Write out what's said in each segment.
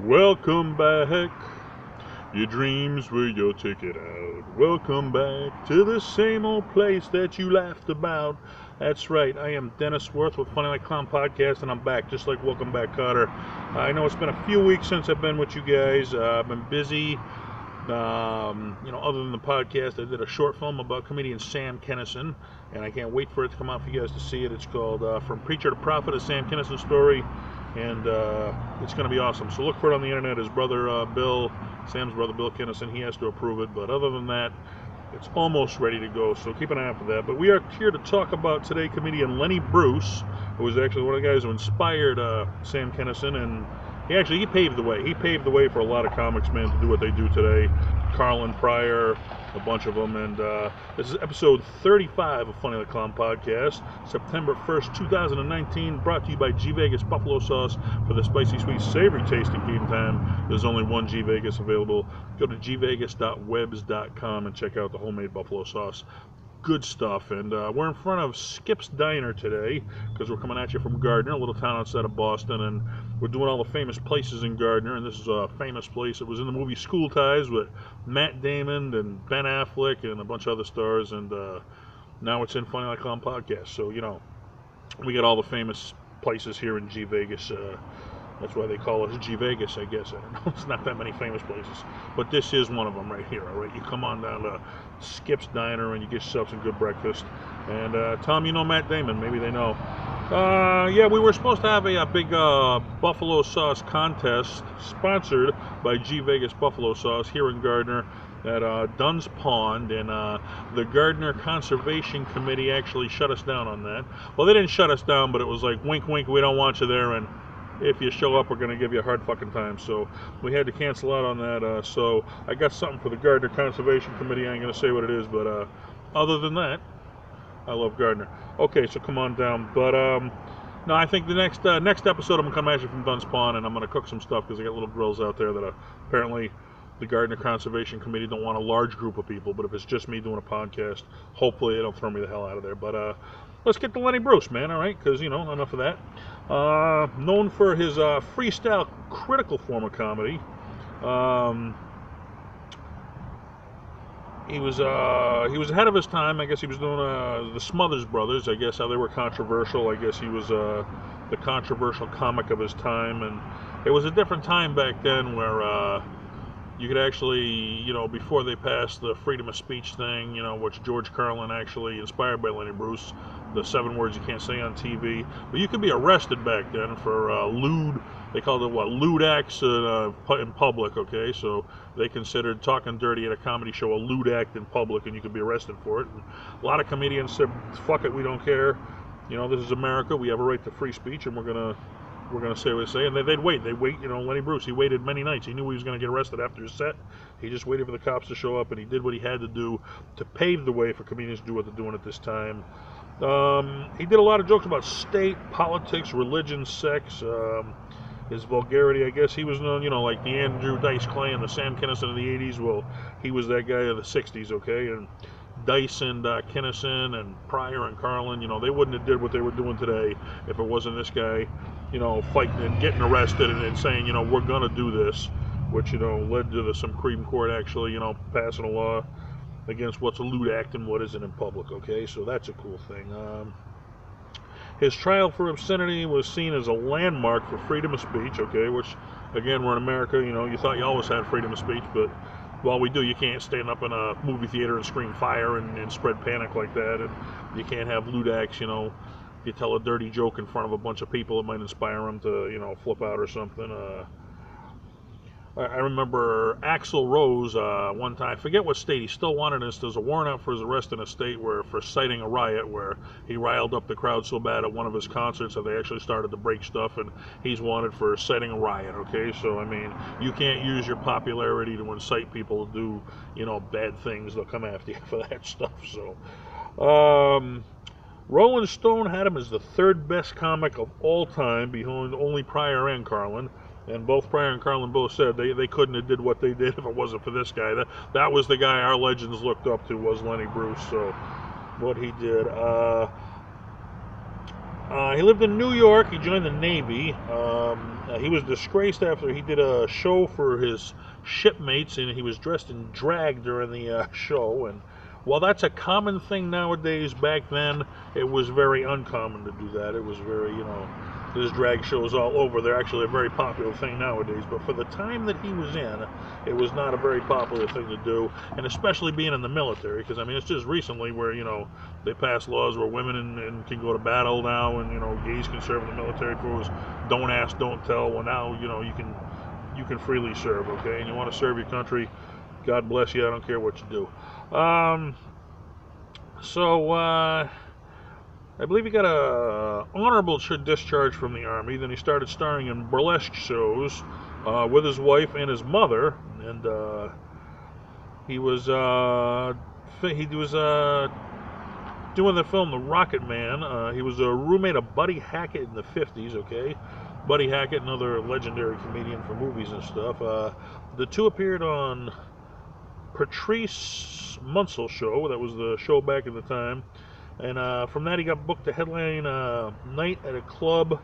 Welcome back. Your dreams were your ticket out. Welcome back to the same old place that you laughed about. That's right. I am Dennis Wirth with Funny Like Clown Podcast, and I'm back, just like Welcome Back, Cotter. I know it's been a few weeks since I've been with you guys. I've been busy. Other than the podcast, I did a short film about comedian Sam Kinison, and I can't wait for it to come out for you guys to see it. It's called From Preacher to Prophet, a Sam Kinison story, and it's going to be awesome. So look for it on the internet. His brother Bill, Sam's brother Bill Kinison, he has to approve it, but other than that, it's almost ready to go, so keep an eye out for that. But we are here to talk about today comedian Lenny Bruce, who was actually one of the guys who inspired Sam Kinison, and he paved the way. He paved the way for a lot of comics, man, to do what they do today. Carlin, Pryor, a bunch of them. And this is episode 35 of Funny Like Clown Podcast, September 1st, 2019, brought to you by G Vegas Buffalo Sauce for the spicy, sweet, savory tasting game time. There's only one G Vegas available. Go to gvegas.webs.com and check out the homemade buffalo sauce. Good stuff. And we're in front of Skip's Diner today because we're coming at you from Gardner, a little town outside of Boston, and we're doing all the famous places in Gardner. And this is a famous place. It was in the movie School Ties with Matt Damon and Ben Affleck and a bunch of other stars, and now it's in Funny Like Clown Podcast. So we got all the famous places here in G Vegas. That's why they call it G Vegas, I guess. I don't know. It's not that many famous places. But this is one of them right here, all right? You come on down to Skip's Diner and you get yourself some good breakfast. And Tom, you know Matt Damon. Maybe they know. We were supposed to have a big buffalo sauce contest sponsored by G Vegas Buffalo Sauce here in Gardner at Dunn's Pond, and the Gardner Conservation Committee actually shut us down on that. Well, they didn't shut us down, but it was like, wink, wink, we don't want you there, and if you show up, we're going to give you a hard fucking time. So we had to cancel out on that. So I got something for the Gardner Conservation Committee. I ain't going to say what it is, but other than that, I love Gardner. Okay, so come on down. But no, I think the next episode I'm going to come at you from Dunn's Pond, and I'm going to cook some stuff because I got little grills out there that apparently the Gardner Conservation Committee don't want a large group of people. But if it's just me doing a podcast, hopefully they don't throw me the hell out of there. But let's get to Lenny Bruce, man, all right? Because, enough of that. Known for his freestyle critical form of comedy. He was ahead of his time. I guess he was doing the Smothers Brothers. I guess how they were controversial. I guess he was the controversial comic of his time. And it was a different time back then where you could actually, before they passed the freedom of speech thing, which George Carlin actually inspired by Lenny Bruce, the 7 words you can't say on TV. But you could be arrested back then for lewd. They called it lewd acts in public. Okay, so they considered talking dirty at a comedy show a lewd act in public, and you could be arrested for it. And a lot of comedians said, "Fuck it, we don't care. This is America. We have a right to free speech, and we're gonna say what we say." And they'd wait. Lenny Bruce, he waited many nights. He knew he was going to get arrested after his set. He just waited for the cops to show up, and he did what he had to do to pave the way for comedians to do what they're doing at this time. He did a lot of jokes about state, politics, religion, sex, his vulgarity. I guess he was known, like the Andrew Dice Clay and the Sam Kinison of the 80s. Well, he was that guy of the 60s, okay? And Dice and Kinison and Pryor and Carlin, they wouldn't have did what they were doing today if it wasn't this guy, fighting and getting arrested and saying, we're going to do this, which, led to the Supreme Court actually, passing a law against what's a lewd act and what isn't in public, okay? So that's a cool thing. His trial for obscenity was seen as a landmark for freedom of speech, okay, which, again, we're in America, you thought you always had freedom of speech, but while we do, you can't stand up in a movie theater and scream fire and spread panic like that, and you can't have lewd acts, if you tell a dirty joke in front of a bunch of people, it might inspire them to, flip out or something. I remember Axl Rose one time, I forget what state, he still wanted this. There's a warrant out for his arrest in a state for citing a riot where he riled up the crowd so bad at one of his concerts that they actually started to break stuff, and he's wanted for citing a riot, okay? So, you can't use your popularity to incite people to do, bad things. They'll come after you for that stuff, so. Rolling Stone had him as the 3rd best comic of all time, behind only Pryor and Carlin. And both Pryor and Carlin both said they couldn't have did what they did if it wasn't for this guy. That was the guy our legends looked up to, was Lenny Bruce. So what he did. He lived in New York. He joined the Navy. He was disgraced after he did a show for his shipmates, and he was dressed in drag during the show. And while that's a common thing nowadays, back then it was very uncommon to do that. It was very, there's drag shows all over. They're actually a very popular thing nowadays. But for the time that he was in, it was not a very popular thing to do, and especially being in the military, because I mean, it's just recently where they passed laws where women and can go to battle now, and gays can serve in the military. For was don't ask, don't tell. Well, now you can freely serve, okay? And you want to serve your country, God bless you. I don't care what you do. I believe he got a honorable discharge from the Army. Then he started starring in burlesque shows with his wife and his mother, and he was doing the film The Rocket Man. He was a roommate of Buddy Hackett in the 50s, okay? Buddy Hackett, another legendary comedian for movies and stuff. The two appeared on Patrice Munsell Show. That was the show back in the time. And from that, he got booked to headline night at a club,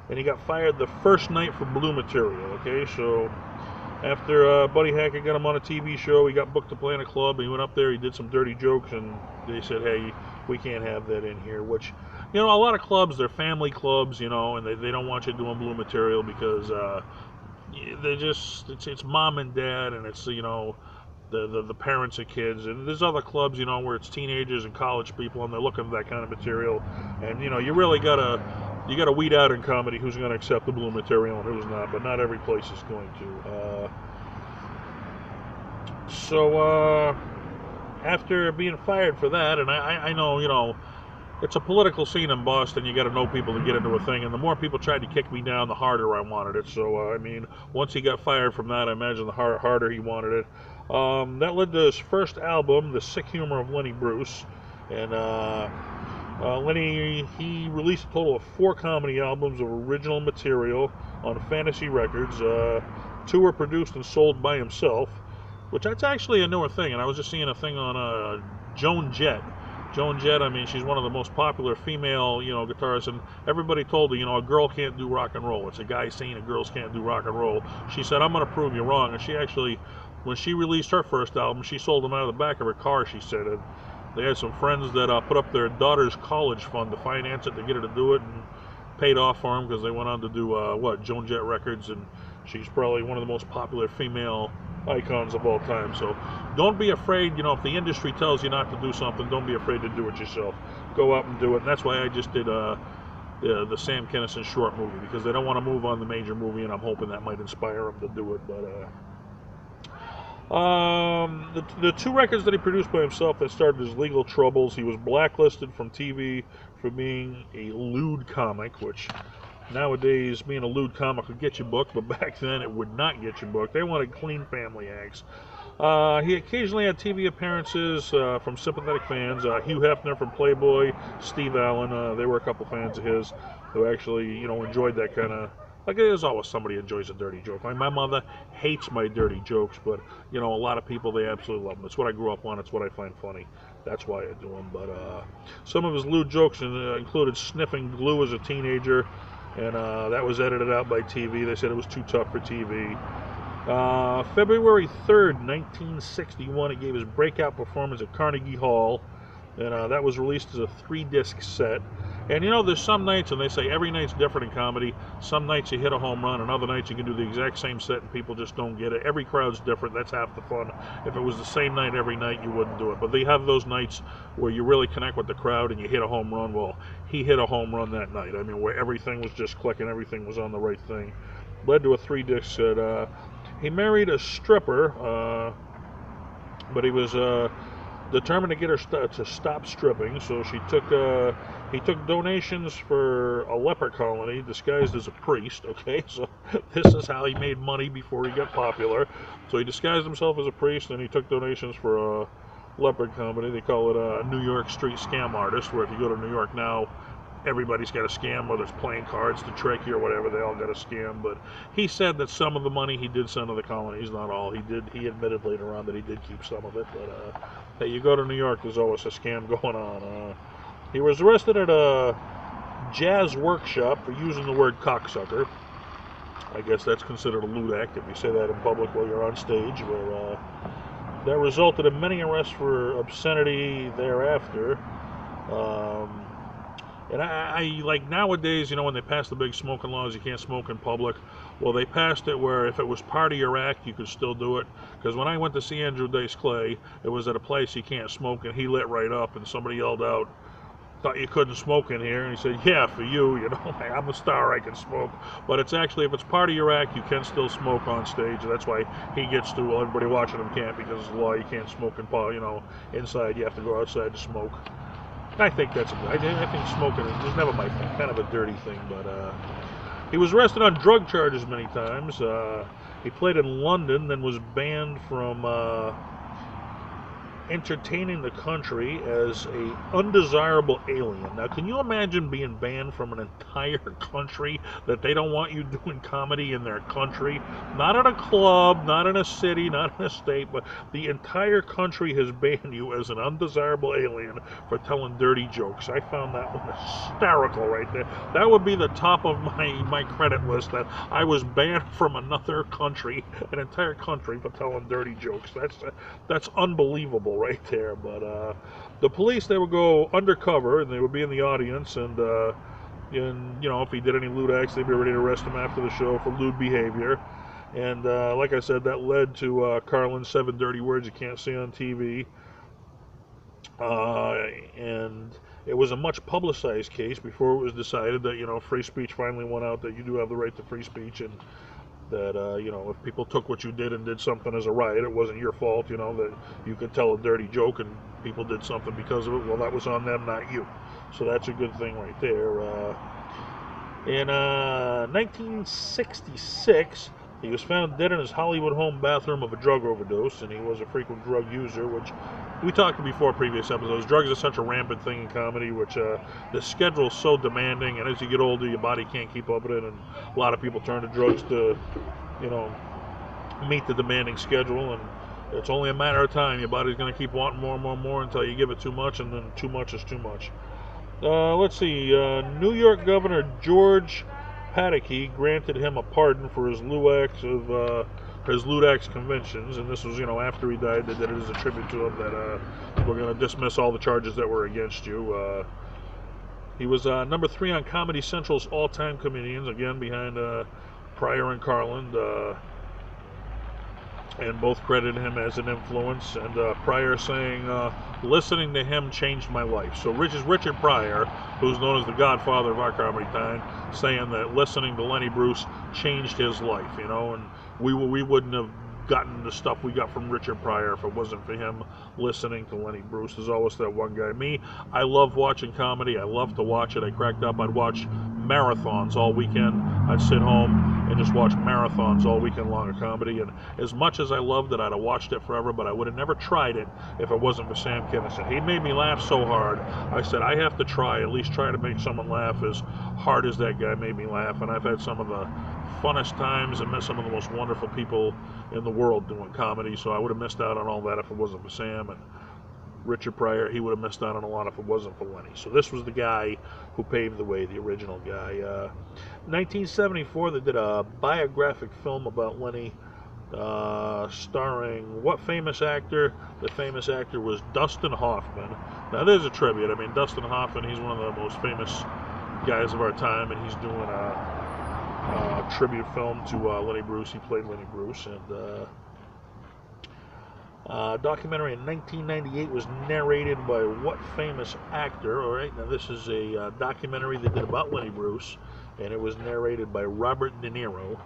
and he got fired the first night for blue material, okay? So after Buddy Hackett got him on a TV show, he got booked to play in a club. He went up there, he did some dirty jokes, and they said, hey, we can't have that in here. Which, a lot of clubs, they're family clubs, and they don't want you doing blue material because they just, it's mom and dad, and it's, the parents of kids. And there's other clubs, where it's teenagers and college people, and they're looking for that kind of material. And, you really gotta weed out in comedy who's going to accept the blue material and who's not, but not every place is going to. After being fired for that, and I know, it's a political scene in Boston. You got to know people to get into a thing, and the more people tried to kick me down, the harder I wanted it. So, I mean, once he got fired from that, I imagine the harder he wanted it. That led to his first album, The Sick Humor of Lenny Bruce, and Lenny, he released a total of 4 comedy albums of original material on Fantasy Records. 2 were produced and sold by himself, which that's actually a newer thing. And I was just seeing a thing on Joan Jett. Joan Jett, I mean, she's one of the most popular female, guitarists, and everybody told her, a girl can't do rock and roll. It's a guy saying that girls can't do rock and roll. She said, I'm going to prove you wrong. And she actually, when she released her first album, she sold them out of the back of her car, she said. And they had some friends that put up their daughter's college fund to finance it, to get her to do it, and paid off for them because they went on to do, Joan Jett Records, and she's probably one of the most popular female icons of all time. So don't be afraid, if the industry tells you not to do something, don't be afraid to do it yourself. Go out and do it. And that's why I just did the Sam Kinison short movie, because they don't want to move on the major movie, and I'm hoping that might inspire them to do it. But the 2 records that he produced by himself that started his legal troubles, he was blacklisted from TV for being a lewd comic, which nowadays being a lewd comic would get you booked, but back then it would not get you booked. They wanted clean family acts. He occasionally had TV appearances from sympathetic fans. Hugh Hefner from Playboy, Steve Allen, they were a couple fans of his who actually, enjoyed that kind of, like, there's always somebody who enjoys a dirty joke. Like, my mother hates my dirty jokes, but, a lot of people, they absolutely love them. It's what I grew up on. It's what I find funny. That's why I do them. But some of his lewd jokes included sniffing glue as a teenager, and that was edited out by TV. They said it was too tough for TV. February 3rd, 1961, he gave his breakout performance at Carnegie Hall, and that was released as a 3-disc set. And there's some nights, and they say every night's different in comedy. Some nights you hit a home run, and other nights you can do the exact same set and people just don't get it. Every crowd's different. That's half the fun. If it was the same night every night, you wouldn't do it. But they have those nights where you really connect with the crowd and you hit a home run. Well, he hit a home run that night. I mean, where everything was just clicking, everything was on the right thing. Led to a 3-disc set. He married a stripper, but he was determined to get her to stop stripping. So he took donations for a leper colony disguised as a priest. Okay, so this is how he made money before he got popular. So he disguised himself as a priest, and he took donations for a leper company. They call it a New York street scam artist, where if you go to New York now, everybody's got a scam, whether it's playing cards to trick you or whatever, they all got a scam. But he said that some of the money he did send to the colonies, not all. He admitted later on that he did keep some of it. But hey, you go to New York, there's always a scam going on. He was arrested at a jazz workshop for using the word cocksucker. I guess that's considered a lewd act if you say that in public while you're on stage. Where that resulted in many arrests for obscenity thereafter. Um, and I like nowadays, when they pass the big smoking laws, you can't smoke in public. Well, they passed it where if it was part of your act, you could still do it. Because when I went to see Andrew Dice Clay, it was at a place you can't smoke, and he lit right up, and somebody yelled out, "Thought you couldn't smoke in here?" And he said, "Yeah, for you, I'm a star, I can smoke." But it's actually, if it's part of your act, you can still smoke on stage. That's why he gets to, well, everybody watching him can't, because of the law, you can't smoke inside. You have to go outside to smoke. I think that's I think smoking was never my thing, kind of a dirty thing. But he was arrested on drug charges many times. He played in London, then was banned from entertaining the country as a undesirable alien. Now, can you imagine being banned from an entire country that they don't want you doing comedy in their country? Not in a club, not in a city, not in a state, but the entire country has banned you as an undesirable alien for telling dirty jokes. I found that one hysterical right there. That would be the top of my credit list, that I was banned from another country, an entire country, for telling dirty jokes. That's unbelievable right there. But the police, they would go undercover and they would be in the audience, and if he did any lewd acts, they'd be ready to arrest him after the show for lewd behavior. And like I said, that led to Carlin's 7 dirty words you can't see on TV. And it was a much publicized case before it was decided that free speech finally won out, that you do have the right to free speech, and that if people took what you did and did something as a riot, it wasn't your fault. That you could tell a dirty joke and people did something because of it. Well, that was on them, not you. So that's a good thing right there. In 1966, he was found dead in his Hollywood home bathroom of a drug overdose, and he was a frequent drug user, which we talked before previous episodes. Drugs are such a rampant thing in comedy, which the schedule's so demanding, and as you get older, your body can't keep up with it, and a lot of people turn to drugs to, meet the demanding schedule, and it's only a matter of time. Your body's going to keep wanting more and more and more until you give it too much, and then too much is too much. Let's see. New York Governor George Pataki granted him a pardon for his lewd acts conventions, and this was, after he died. They did it as a tribute to him, that we're going to dismiss all the charges that were against you. He was number 3 on Comedy Central's all-time comedians, again behind Pryor and Carlin, and both credited him as an influence. And Pryor saying, listening to him changed my life. So Richard Pryor, who's known as the godfather of our comedy time, saying that listening to Lenny Bruce changed his life, and we wouldn't have gotten the stuff we got from Richard Pryor if it wasn't for him listening to Lenny Bruce. There's always that one guy. Me, I love watching comedy. I love to watch it. I cracked up. I'd watch marathons all weekend. I'd sit home and just watch marathons all weekend long of comedy. And as much as I loved it, I'd have watched it forever, but I would have never tried it if it wasn't for Sam Kinison. He made me laugh so hard. I said, I have to try, at least try to make someone laugh as hard as that guy made me laugh. And I've had some of the funnest times and met some of the most wonderful people in the world doing comedy, so I would have missed out on all that if it wasn't for Sam. And Richard Pryor, he would have missed out on a lot if it wasn't for Lenny. So this was the guy who paved the way, the original guy. 1974, they did a biographic film about Lenny, starring what famous actor? The famous actor was Dustin Hoffman. Now there's a tribute. I mean, Dustin Hoffman, he's one of the most famous guys of our time, and he's doing a tribute film to Lenny Bruce. He played Lenny Bruce. And documentary in 1998 was narrated by what famous actor? All right, now this is a documentary they did about Lenny Bruce, and it was narrated by Robert De Niro.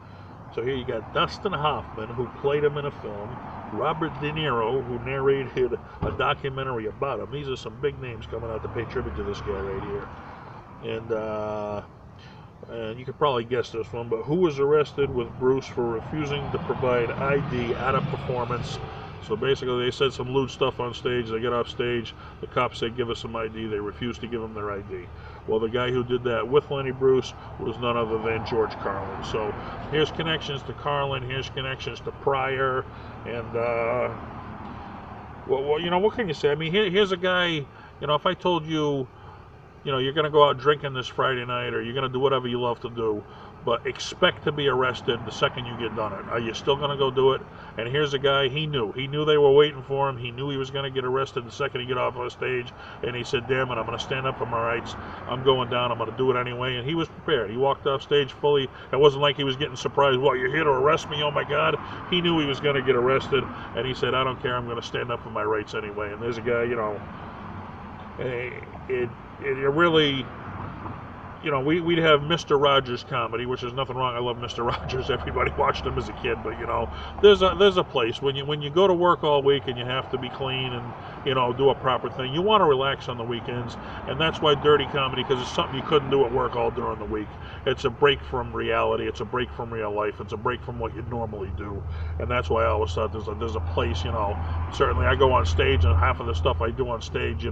So here you got Dustin Hoffman, who played him in a film, Robert De Niro, who narrated a documentary about him. These are some big names coming out to pay tribute to this guy right here. And you could probably guess this one, but who was arrested with Bruce for refusing to provide ID at a performance? So basically, they said some lewd stuff on stage. They get off stage. The cops say, give us some ID. They refused to give them their ID. Well, the guy who did that with Lenny Bruce was none other than George Carlin. So here's connections to Carlin. Here's connections to Pryor. And, what can you say? I mean, here's a guy, if I told you, you're going to go out drinking this Friday night, or you're going to do whatever you love to do, but expect to be arrested the second you get done it. Are you still going to go do it? And here's a guy, he knew they were waiting for him. He knew he was going to get arrested the second he get off the stage, and he said, damn it, I'm going to stand up for my rights. I'm going down, I'm going to do it anyway. And he was prepared. He walked off stage fully. It wasn't like he was getting surprised, well, you're here to arrest me, oh my God. He knew he was going to get arrested, and he said, I don't care, I'm going to stand up for my rights anyway. And there's a guy, it really, we'd have Mr. Rogers comedy, which is nothing wrong. I love Mr. Rogers. Everybody watched him as a kid, but there's a place when you go to work all week and you have to be clean and do a proper thing. You want to relax on the weekends, and that's why dirty comedy, because it's something you couldn't do at work all during the week. It's a break from reality. It's a break from real life. It's a break from what you normally do, and that's why I always thought there's a place. Certainly I go on stage, and half of the stuff I do on stage,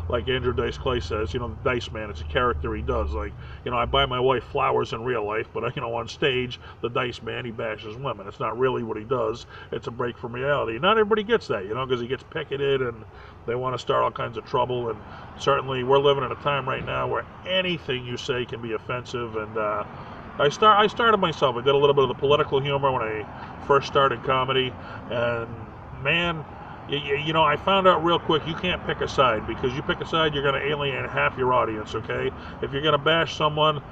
like Andrew Dice Clay says, the Dice Man, it's a character he does. Like, I buy my wife flowers in real life, but on stage, the Dice Man, he bashes women. It's not really what he does. It's a break from reality. Not everybody gets that, because he gets picketed and they want to start all kinds of trouble. And certainly we're living in a time right now where anything you say can be offensive. And I started myself. I did a little bit of the political humor when I first started comedy, and man, I found out real quick you can't pick a side, because you pick a side, you're going to alienate half your audience, okay? If you're going to bash someone,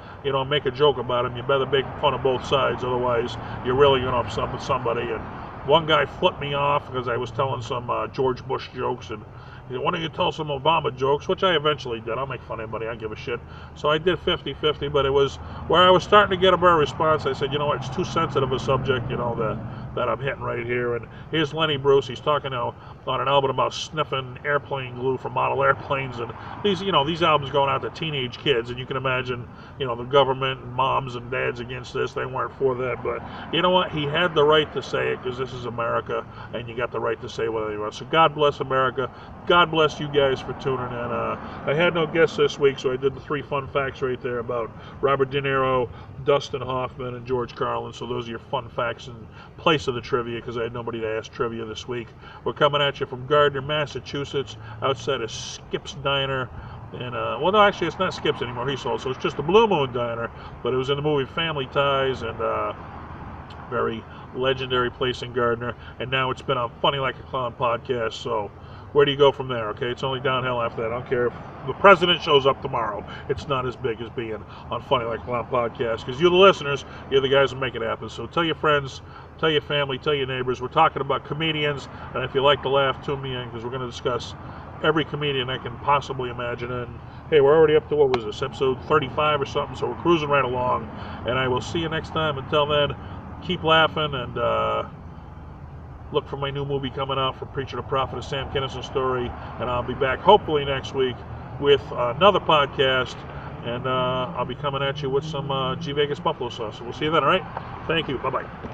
make a joke about them, you better make fun of both sides, otherwise you're really going to upset somebody. And one guy flipped me off because I was telling some George Bush jokes, and he said, why don't you tell some Obama jokes, which I eventually did. I'll make fun of anybody, I don't give a shit. So I did 50-50, but it was where I was starting to get a better response. I said, what, it's too sensitive a subject, that I'm hitting right here. And here's Lenny Bruce. He's talking on an album about sniffing airplane glue from model airplanes, and these albums going out to teenage kids, and you can imagine, the government and moms and dads against this. They weren't for that, but you know what? He had the right to say it, because this is America, and you got the right to say whatever you want. So God bless America. God bless you guys for tuning in. I had no guests this week, so I did the 3 fun facts right there about Robert De Niro, Dustin Hoffman, and George Carlin. So those are your fun facts in place of the trivia, because I had nobody to ask trivia this week. We're coming at you from Gardner, Massachusetts, outside of Skip's Diner. And, well, no, actually, it's not Skip's anymore. He sold, so it's just the Blue Moon Diner. But it was in the movie Family Ties, and very legendary place in Gardner. And now it's been on Funny Like a Clown podcast. So where do you go from there? Okay, it's only downhill after that. I don't care if the president shows up tomorrow. It's not as big as being on Funny Like a Clown podcast, because you're the listeners. You're the guys who make it happen. So tell your friends, tell your family, tell your neighbors. We're talking about comedians, and if you like to laugh, tune me in, because we're going to discuss every comedian I can possibly imagine. And hey, we're already up to, what was this, episode 35 or something, so we're cruising right along. And I will see you next time. Until then, keep laughing, and look for my new movie coming out, From Preacher to Prophet, a Sam Kinison story. And I'll be back hopefully next week with another podcast, and I'll be coming at you with some G Vegas buffalo sauce. So we'll see you then, all right? Thank you. Bye-bye.